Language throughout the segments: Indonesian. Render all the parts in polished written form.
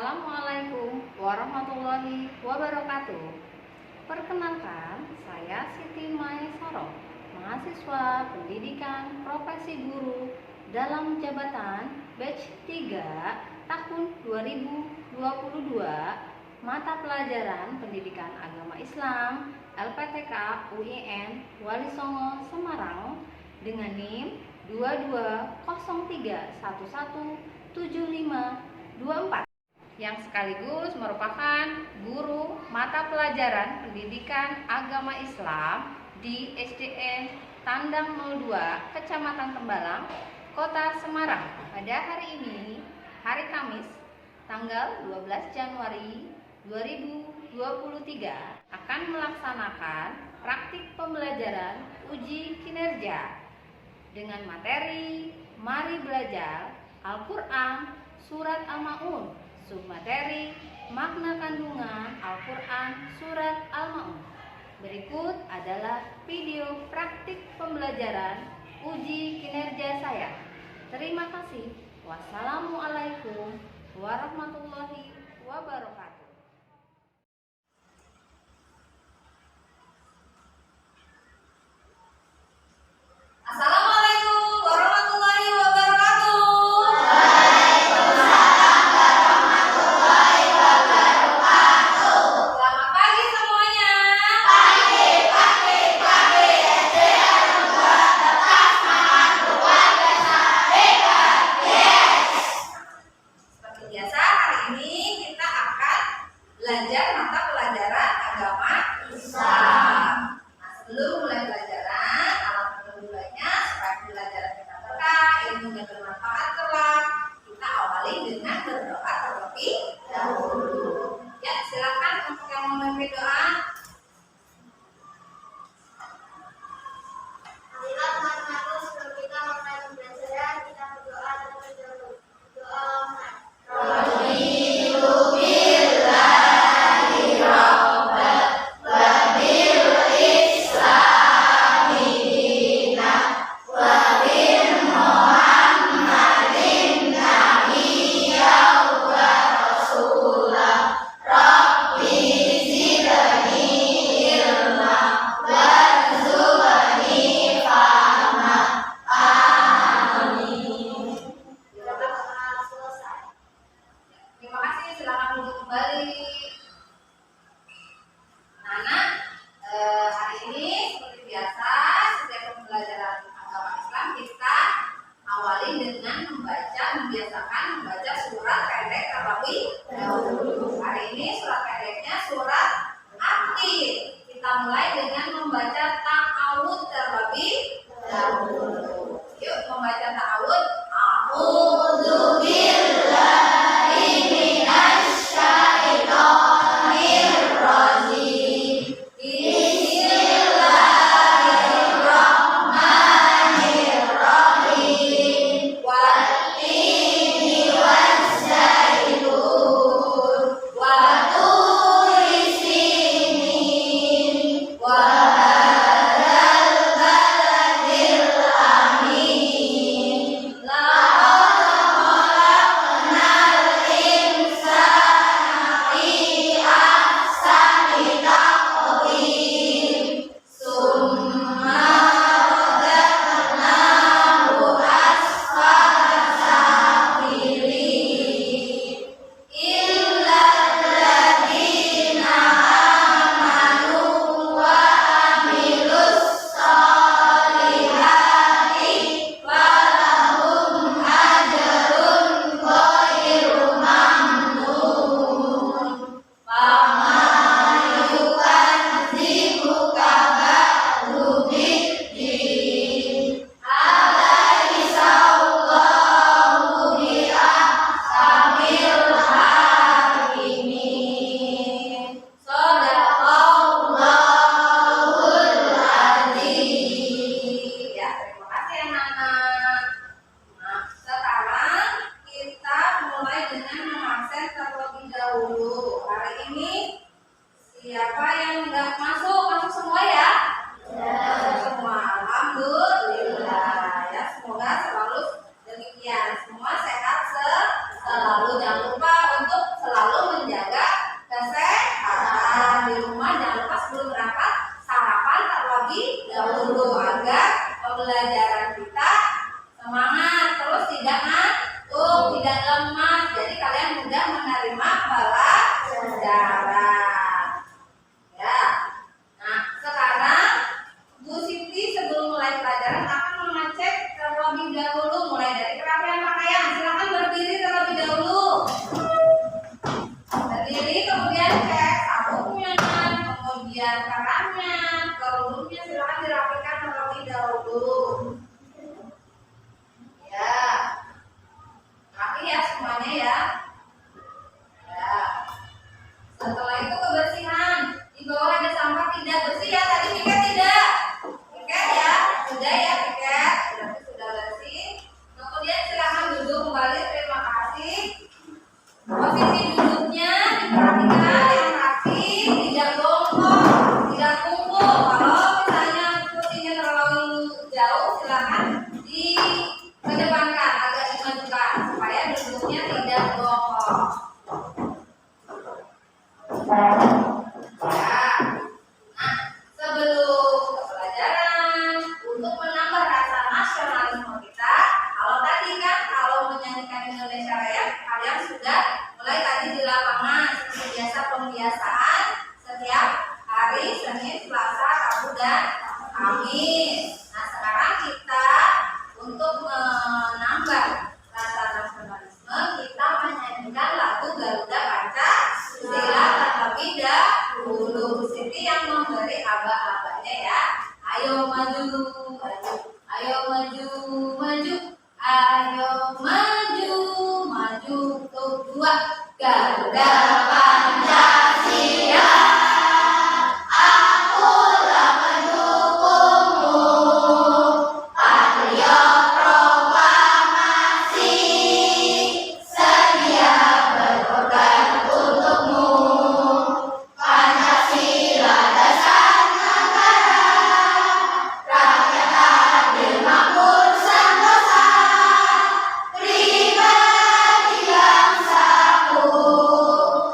Assalamualaikum warahmatullahi wabarakatuh. Perkenalkan, saya Siti Maesaro, mahasiswa pendidikan profesi guru dalam jabatan batch 3 tahun 2022, mata pelajaran pendidikan agama Islam LPTK UIN Wali Songo Semarang dengan NIM 2203117524 yang sekaligus merupakan guru mata pelajaran pendidikan agama Islam di SDN Tandang 02, Kecamatan Tembalang, Kota Semarang. Pada hari ini, hari Kamis, tanggal 12 Januari 2023, akan melaksanakan praktik pembelajaran uji kinerja dengan materi Mari Belajar Al-Quran Surat Al-Ma'un, submateri makna kandungan Al-Quran Surat Al-Ma'un. Berikut adalah video praktik pembelajaran uji kinerja saya. Terima kasih. Wassalamualaikum warahmatullahi wabarakatuh. Belajar mata pelajaran agama Islam. Nah, sebelum mulai pelajaran, alangkah pentingnya supaya pelajaran kita berkah, ilmu yang bermanfaat kelak, kita awali dengan berdoa terlebih dahulu. Ya, silakan untuk yang mau memimpin doa. Marilah teman-temanku, sebelum kita mulai pembelajaran, kita berdoa terlebih dahulu. Doa membiasakan membaca surat pendek terlebih dahulu. Hari ini surat pendeknya surat Atin. Kita mulai dengan membaca ta'awud terlebih dahulu. Yuk membaca ta'awud. A'udzu billahi minasy syaithanir rajim. Siapa yang nggak masuk? Masuk semua ya? Masuk semua. Alhamdulillah. Ya, semoga selalu demikian. Semua sehat selalu. Jangan lupa untuk selalu kebiasaan setiap hari Senin, Selasa, Rabu, dan Kamis. Nah, sekarang kita untuk menambah rasa nasionalisme, kita menyanyikan lagu Garuda Pancasila terlebih dahulu. Siti yang memberi aba-abanya ya. Ayo maju, maju, ayo maju, maju, ayo maju, maju untuk dua Garuda Pancasila. Akulah pendukungmu, patriot proklamasi, sedia berkorban untukmu. Pancasila dasar negara, rakyat adil makmur sentosa, pribadi bangsaku.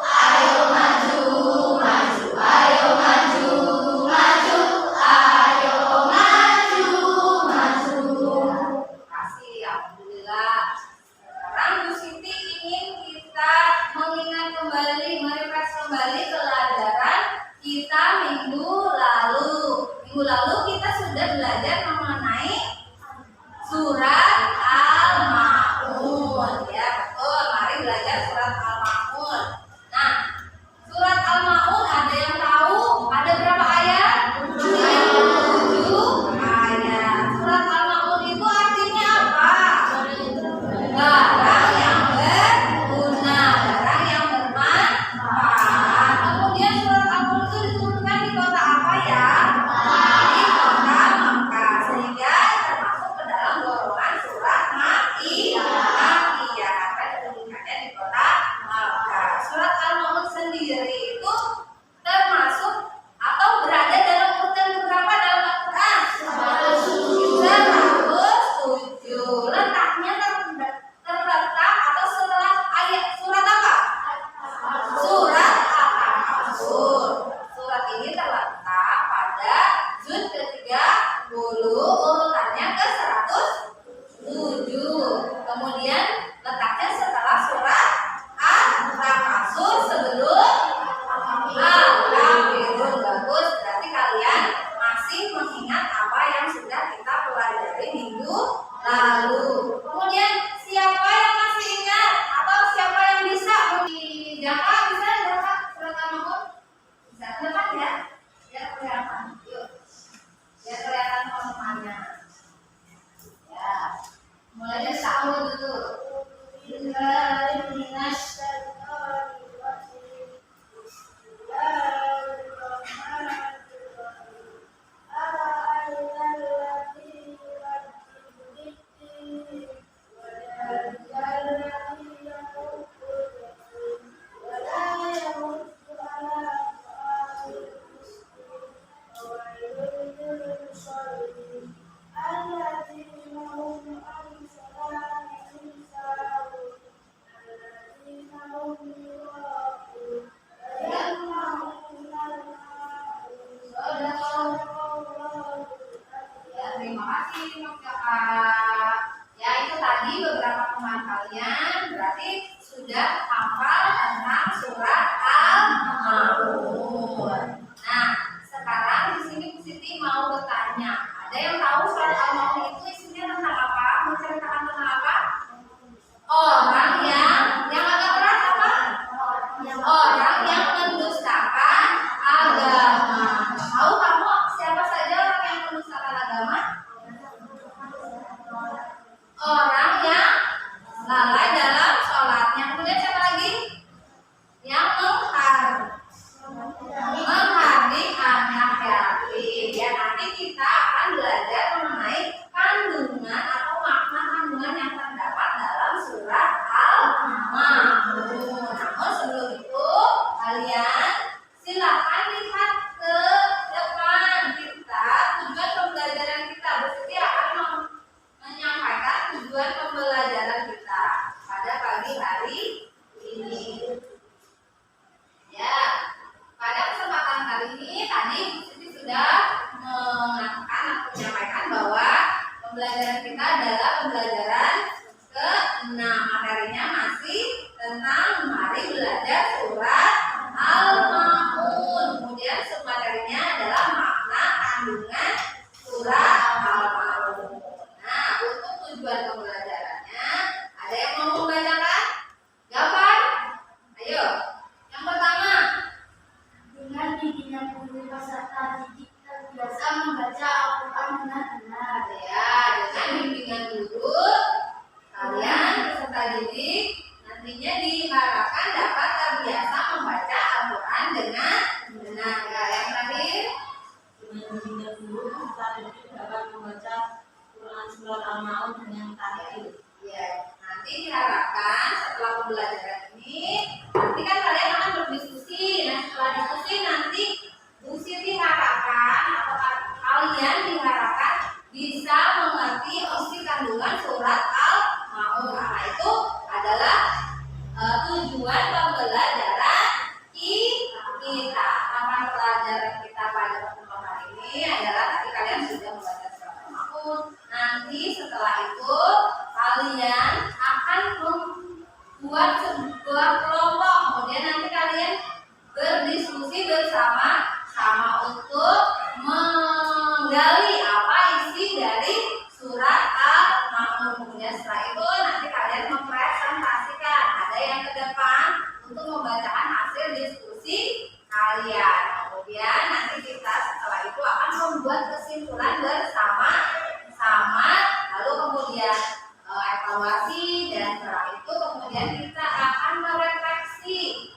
Ayo maju, maju, ayo maju, maju, ayo maju, maju. Terima kasih, alhamdulillah. Sekarang Bu Siti ingin kita mengingat kembali, merefresh kembali pelajaran kita minggu lalu. Minggu lalu kita sudah belajar mengenai surat Al-Ma'un. Ya betul, mari belajar surat Al-Ma'un. Nah, surat Al-Ma'un ada yang tahu ada berapa ayat? 7 ayat. Surat Al-Ma'un itu artinya apa? Barang yang berguna, barang yang bermanfaat. Kemudian surat Al-Ma'un itu diturunkan di kota apa ya? Di kota Makkah, sehingga termasuk ke dalam golongan surat Makkiyah karena diturunkannya di kota Makkah. Surat Al-Ma'un sendiri itu termasuk atau berada dalam urutan berapa dalam Al-Quran? 107. Letaknya terletak atau setelah ayat surat apa? Surat Al-Kasur. Surat ini terletak pada juz ke-30, urutannya ke 107. Kemudian letaknya setelah surat Al-Kasur sebelum Al-Kafirun. Bagus, berarti kalian masih mengingat apa yang sudah kita pelajari minggu lalu. Kemudian siapa yang masih ingat atau siapa yang bisa di Jaka, bisa Jaka surat Al-Ma'un? Bisa depan ya, biar kelihatan. Yuk, biar kelihatan teman-temannya. Ya, mulai dari sahur dulu. Ya, terima kasih Mas Kakak. Ya, itu tadi beberapa teman kalian berarti sudah hafal tentang surat Al-Ma'un. Nah, sekarang di sini Bu Siti mau bertanya. Ada yang tahu surat Al-Ma'un itu isinya tentang apa? Menceritakan tentang apa? Orang yang agak berat apa? Orang yang mendustakan agama. Tahu kamu siapa saja orang yang mendustakan agama? Orang yang lalai dalam sholatnya. Kemudian siapa lagi? Yang menghardik anak yatim. Ya, nanti kita akan belajar mengenai kandungan atau makna kandungan yang terdapat dalam surat Al-Ma'un. Namun sebelum itu kalian silakan lihat ke depan kita. Tujuan pembelajaran kita bersedia akan menyampaikan tujuan pembelajaran kita pada pagi hari ini. Ya, pada kesempatan kali ini tadi Bu Siti sudah mengatakan atau menyampaikan bahwa pembelajaran kita adalah pembelajaran ke-6. Materinya masih tentang mari belajar surat Al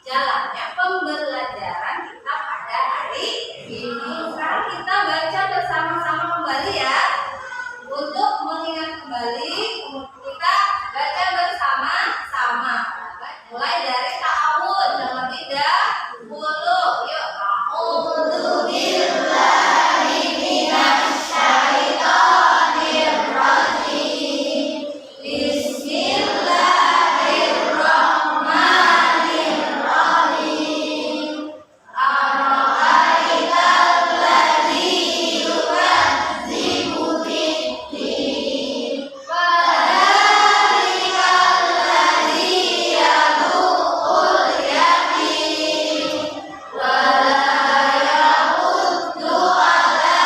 jalannya pembelajaran kita pada hari ini. Sekarang kita baca bersama-sama kembali ya. Untuk mengingat kembali, kita baca bersama-sama. Mulai dari ta'awud yang lebih dahulu. Yuk, a'udzu billahi minasy syaithanir rajim. Bismillahirrahmanirrahim. Ara'aital ladzi yukadzibu bid-din. Fadzalikal ladzi yadu'ul yatim. Wala yahuddu ala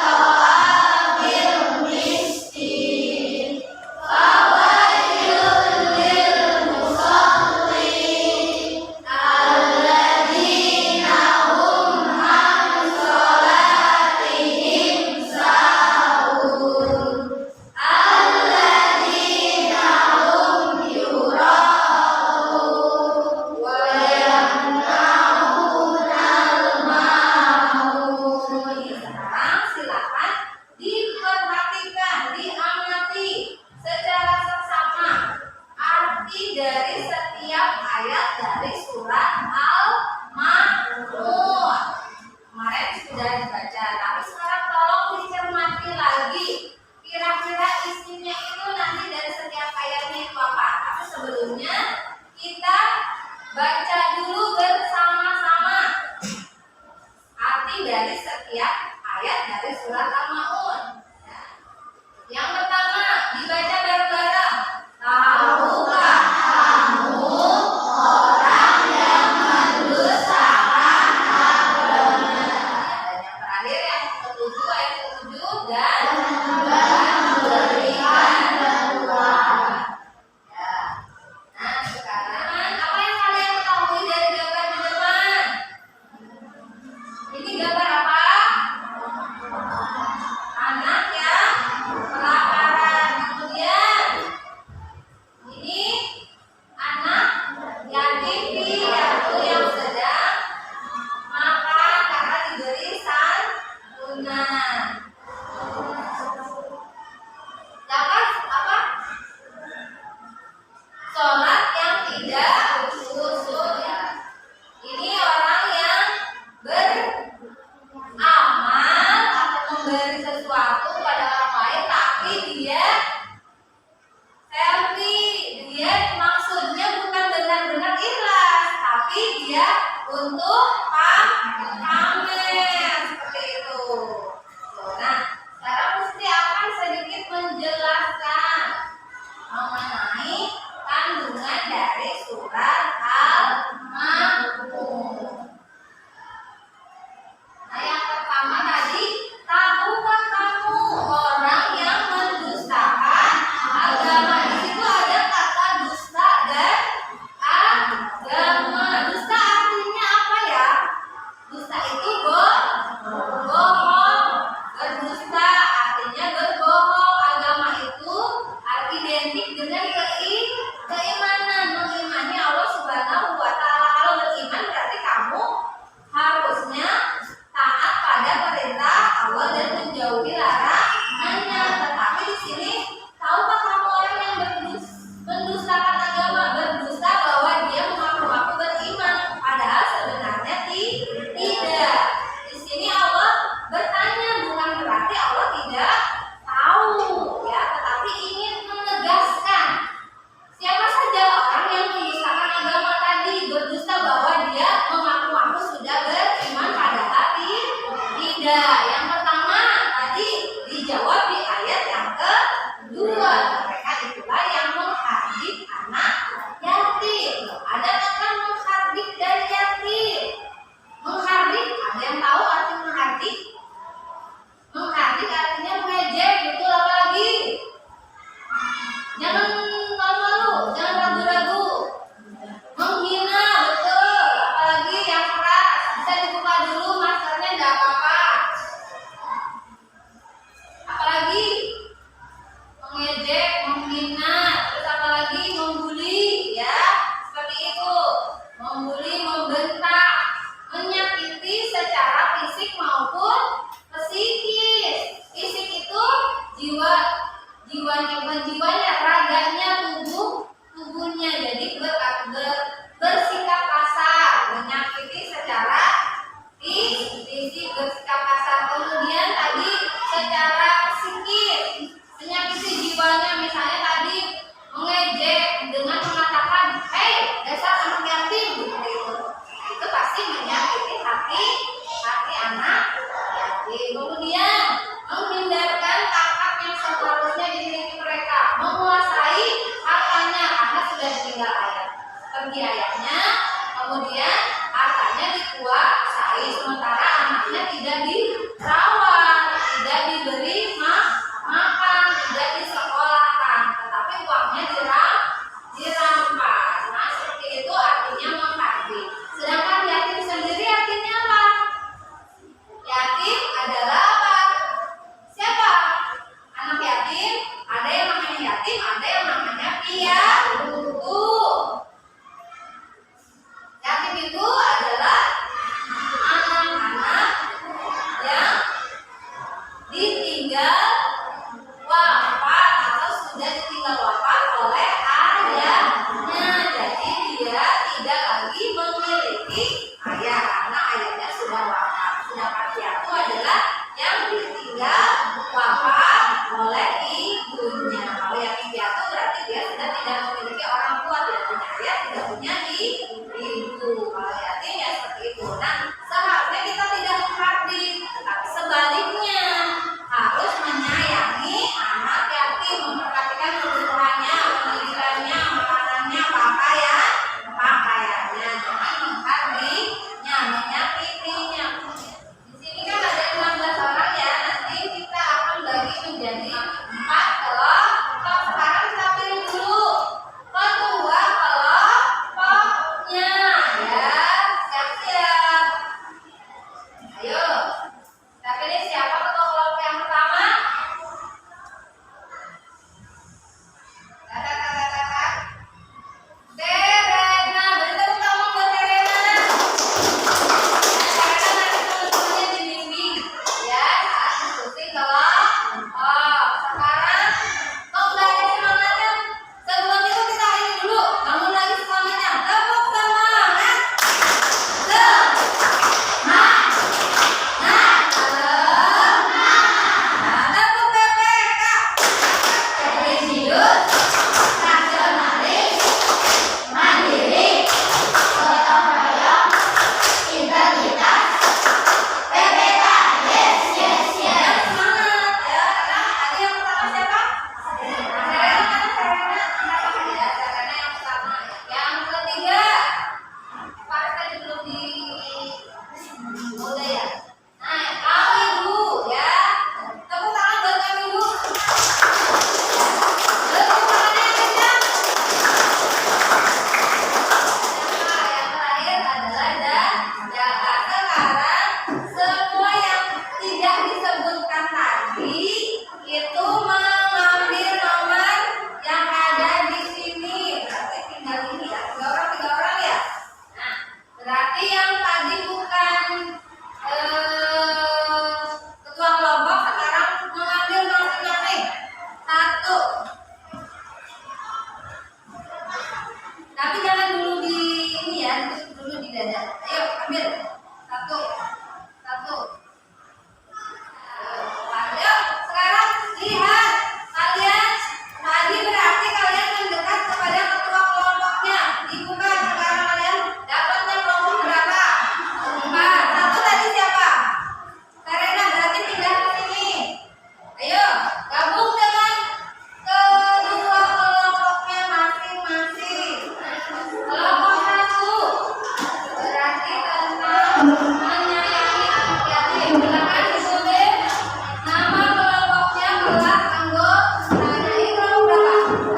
ta'amil miskin. Fawailun lil musallin alladzina hum an sholatihim sahun alladzina hum yura'un wa yamna'unal ma'un. Sekarang silakan diperhatikan, diamati secara seksama arti dari setiap ayat dari surat Al-Ma'un. Kemarin sudah dibaca, tapi sekarang tolong dicermati lagi. Kira-kira isinya itu nanti dari setiap ayatnya itu apa? Tapi sebelumnya kita baca dulu bersama-sama arti dari setiap ayat dari surat Al-Ma'un. Yang pertama dibaca bareng-bareng. Tahukah kamu orang yang mendustakan agama? Dan yang terakhir yang ketujuh, ayat ketujuh, dan memberikan bantuan. Ya. Nah sekarang apa yang kalian ketahui dari gambar di depan? Ini gambar apa? Anak yang kelaparan. Kemudian ini anak yatim piatu yang sedang makan karena diberi santunan. Dapat apa? Sholat yang tidak khusyuk ya. Ini orang yang beramal atau memberi sesuatu pada orang lain, tapi dia selfie. Dia maksudnya bukan benar-benar ikhlas, tapi dia untuk pamer seperti itu. Nah, sekarang Gusti akan sedikit menjelaskan mengenai kandungan dari surat Al-Ma'un. Nah, yang pertama tadi, tahukah kamu orang yang mendustakan agama? Di situ ada kata dusta dan agama. Dusta artinya apa ya? Dusta itu bohong. Berdusta artinya berbohong. Agama dikuasai, sementara anaknya tidak dirawat, tidak diberi makan, tidak disekolahkan, tetapi uangnya dirampas. Nah, seperti itu artinya menghardik. Sedangkan yatim sendiri artinya apa? Yatim adalah apa? Siapa? Anak yatim, ada yang namanya yatim, ada yang namanya piatu. Yatim itu adalah anak-anak yang ditinggal wafat atau sudah ditinggal wafat oleh ayahnya. Jadi dia tidak lagi memiliki ayah karena ayahnya sudah wafat. Sedangkan piatu adalah yang ditinggal wafat oleh ibunya. Kalau yatim piatu berarti dia sudah tidak memiliki orang tua, tidak punya ayah, tidak punya ibu. Kalau yatim ya seperti itu. Nah, seharusnya kita tidak menghardik, tetapi sebaliknya harus menyayangi anak yatim, memperhatikan kebutuhannya, pendidikannya, makanannya, pakaiannya, jangan menghardiknya, menyakitinya. Di sini kan ada 16 orang ya, nanti kita akan bagi menjadi 4 kelompok. Sekarang kita pilih dulu kedua kelompoknya ya, siap-siap. Ayo, kita pilih siapa ketua kelompok yang pertama? Kakak. Serena, beri tepuk tangan buat Serena. Serena nanti teman-temannya dibimbing ya saat diskusi kelompok. Sekarang kembali semangatnya. Sebelum itu kita ini dulu, bangun lagi semangatnya. Tepuk semangat. Tepuk PPK. Religius, nasionalis, mandiri, gotong royong, integritas, PPK. Yes. Semangat ya. Nah, tadi yang pertama siapa? Serena ya, Serena yang pertama. Yang ketiga, Pak tadi belum udah ya. Nah, kami dulu ya. Tepuk tangan buat kami dulu. Tepuk tangannya yang kencang. Nah, yang terakhir adalah Jaga. Sekarang semua yang tidak disebutkan tadi itu mengambil nomor yang ada di sini. Berarti tinggal ini ya, 3 orang ya. Nah, berarti yang tadi bukan ketua kelompok, sekarang mengambil masing-masing 1. Tapi jangan dulu di ini ya, ditusuk dulu di dada. Ayo ambil 1. Ayo, sekarang lihat kalian tadi berarti kalian mendekat kepada ketua kelompoknya. Dibuka sekarang kalian dapatnya kelompok berapa? 4. 1 tadi siapa? Serena, berarti pindah ke sini. Ayo gabung dengan kedua kelompoknya masing-masing. Kelompok 1 berarti tentang menyayangi anak yatim. Silakan ditulis nama kelompoknya kelas anggotanya. Ini kelompok berapa?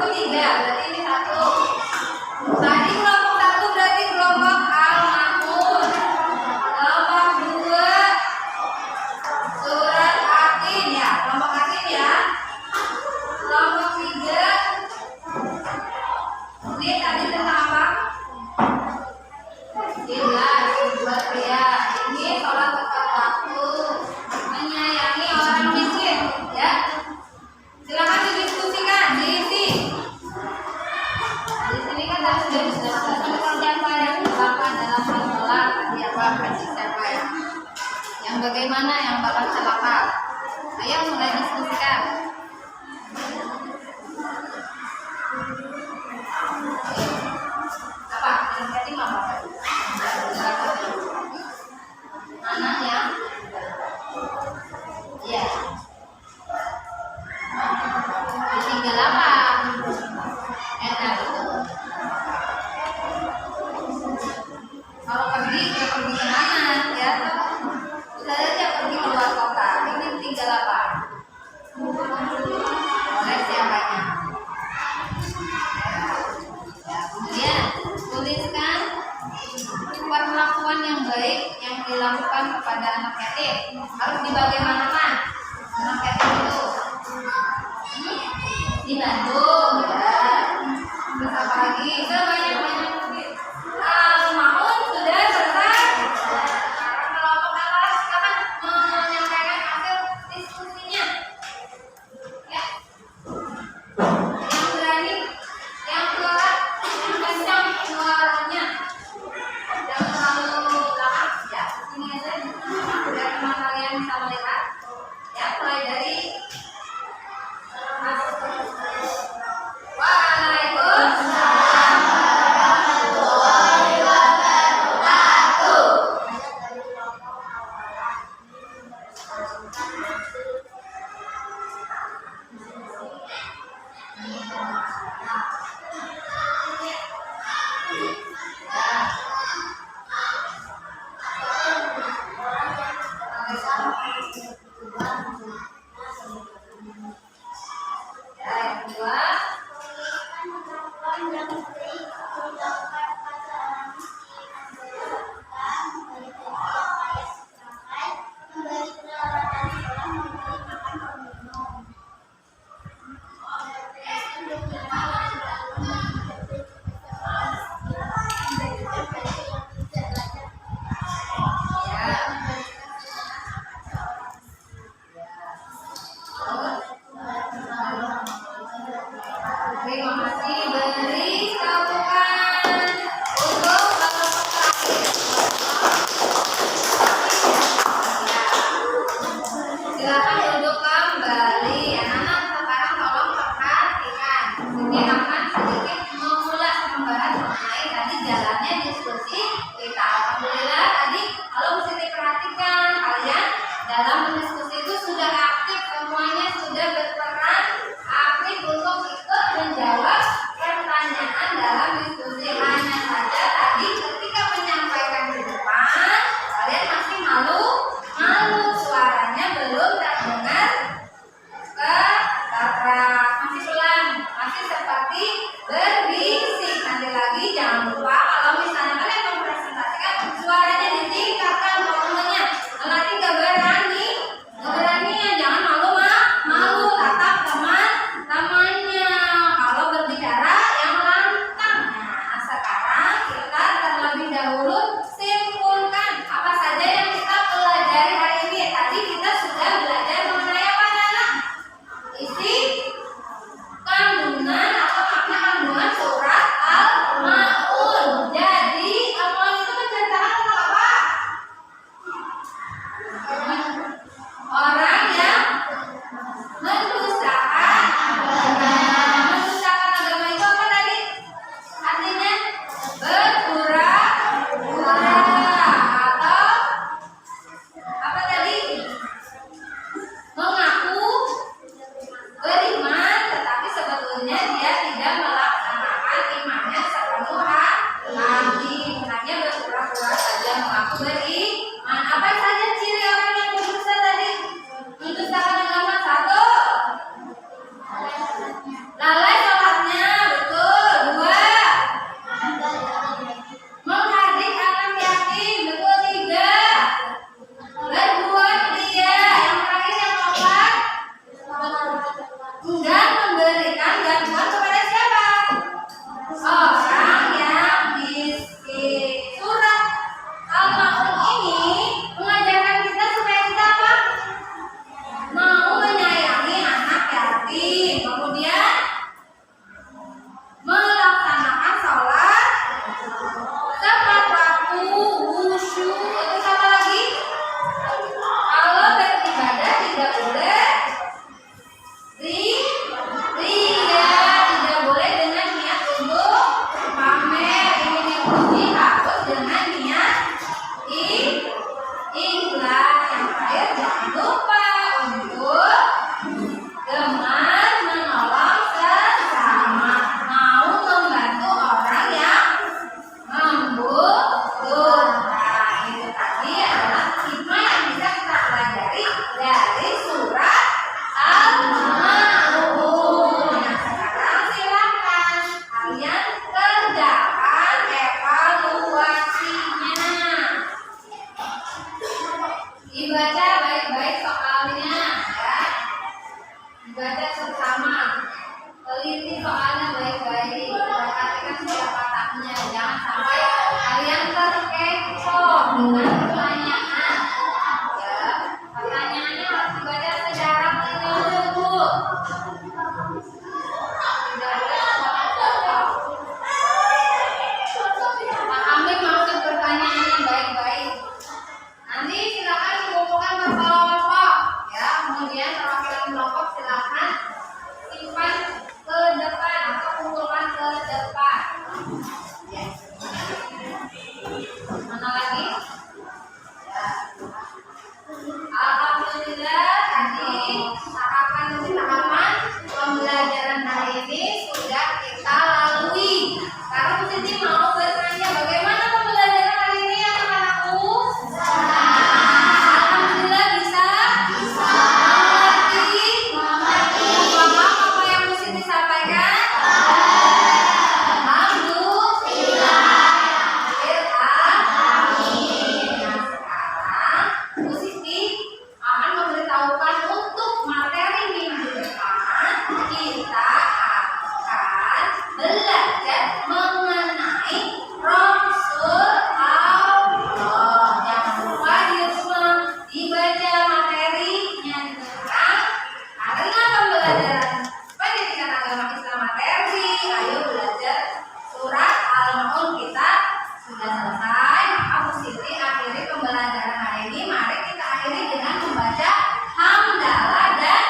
Ketiga, berarti ini 1. Tadi kelompok 1 berarti kelompok Al-Mahmud. Kelompok 2 surat Atin ya, kelompok Atin ya. Kelompok 3 ini tadi tentang apa? Jelas buat pria. Ini sholat tepat waktu, menyayangi orang miskin ya. Silakan didiskusikan, diisi. Di sini kan tadi sudah disebutkan siapa yang bakal dalam sholat tadi apa haji siapa yang bagaimana yang bakal celaka. Ayo mulai diskusikan. Apa? Yang tadi apa? Anak yang iya. Ditinggal apa? Enak itu. Kalau pergi, ya pergi kemana? baik yang dilakukan kepada anak yatim? Harus dibagaimanakan anak yatim itu? Dibantu, ya. Terus apa lagi? Sudah banyak. Maun sudah selesai. Sekarang kelompok atas silakan menyampaikan hasil diskusinya. Ya. Yang berani, yang keluar, yang kencang suaranya. Jangan terlalu belakang. Ya, sini aja. Biar teman kalian bisa melihat. Ya, mulai dari yang kedua. Terima kasih. Beri tepukan untuk kelompok terakhir. Silakan duduk kembali. Anak-anak sekarang tolong perhatikan. Ini akan sedikit mengulas membahas mengenai tadi jalannya diskusi kita. Alhamdulillah tadi kalau mesti diperhatikan kalian dalam berdiskusi itu sudah aktif, semuanya sudah berperan aktif untuk ikut menjawab pertanyaan dalam diskusi. Hanya saja tadi ketika menyampaikan di depan kalian masih malu suaranya belum terdengar keras, masih pelan, masih seperti berbisik. Nanti lagi jangan lupa kalau misalnya kalian mempresentasikan suaranya ditingkatkan volumenya. Nanti gak berani ya, jangan malu tatap teman-temannya. Kalau berbicara yang lantang. Nah, sekarang kita terlebih dahulu simpulkan apa saja yang kita pelajari hari ini. Tadi kita sudah belajar mengenai apa, anak? Isi kandungan atau makna kandungan surat Al-Maun. Jadi Al-Maun itu menceritakan tentang apa? Orang yang mendustakan agama. Mendustakan agama itu apa tadi? Artinya berpura-pura atau apa tadi? Mengaku beriman tetapi sebetulnya dia tidak melaksanakan imannya sepenuh hati. Hanya berpura-pura saja mengaku beriman. Apa saja ciri orang yang berdusta tadi? Mendustakan agama. Satu, lalai sholatnya, betul. Dua, menghardik anak yatim, betul. Tiga, berbuat ria. Yang terakhir yang keempat, enggak memberikan bantuan kepada siapa? Orang yang miskin. Surat Al-Maun Dibaca baik-baik soalnya ya. Dibaca bersama. Teliti soalnya baik-baik. Perhatikan setiap katanya. Jangan sampai kalian terkecoh dengan pertanyaan. Ya, pertanyaannya harus dibaca secara menyeluruh. Pahami maksud pertanyaannya baik-baik. Nanti silakan dikumpulkan berkelompok ya. Kemudian perwakilan kelompok silakan simpan ke depan atau kumpulkan ke depan. Ya. Mana lagi? Ya. Alhamdulillah tadi tahapan pembelajaran hari ini sudah kita lalui. Sekarang Siti mau bertanya bagaimana pembelajaran hari ini anak-anakku? Alhamdulillah bisa? Mengerti? Paham apa yang Siti sampaikan? Alhamdulillah. Nah, sekarang Bu Siti akan memberitahukan untuk materi minggu depan kita akan belajar mengenai Rasul Allah. Jangan lupa di rumah dibaca materinya diulang karena pembelajaran pendidikan agama Islam materi. Ayo belajar surat Al-Maun kita sudah selesai. Maka Bu Siti akhiri pembelajaran hari ini. Mari kita akhiri dengan membaca hamdalah dan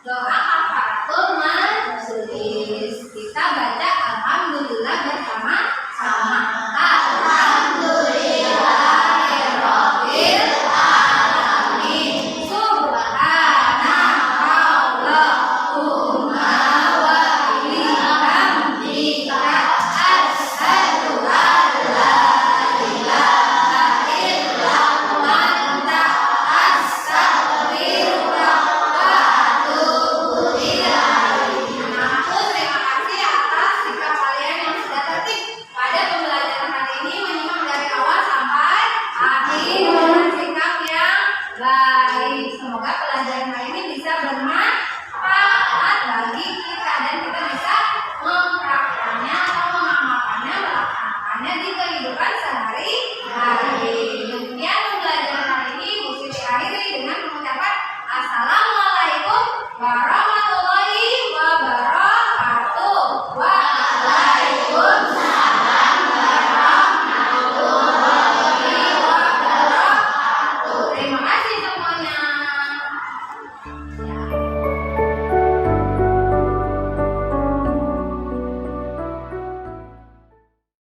doa kafaratul majelis. Kita baca alhamdulillah bersama-sama. Alhamdulillahirabbil alamin. Subhanakallahumma wa bihamdika asyhadu an la ilaha illa anta astaghfiruka wa atubu ilaik. Aku terima kasih atas sikap kalian yang sudah tertib pada pembelajaran hari ini, menyimak dari awal sampai akhir dengan sikap yang baik. Semoga pelajaran hari ini bisa bermanfaat bagi kita dan kita bisa mempraktikkannya atau mengamalkannya, melaksanakannya di kehidupan sehari-hari. Demikian pembelajaran hari ini Bu Siti akhiri dengan mengucapkan Assalamualaikum warahmatullahi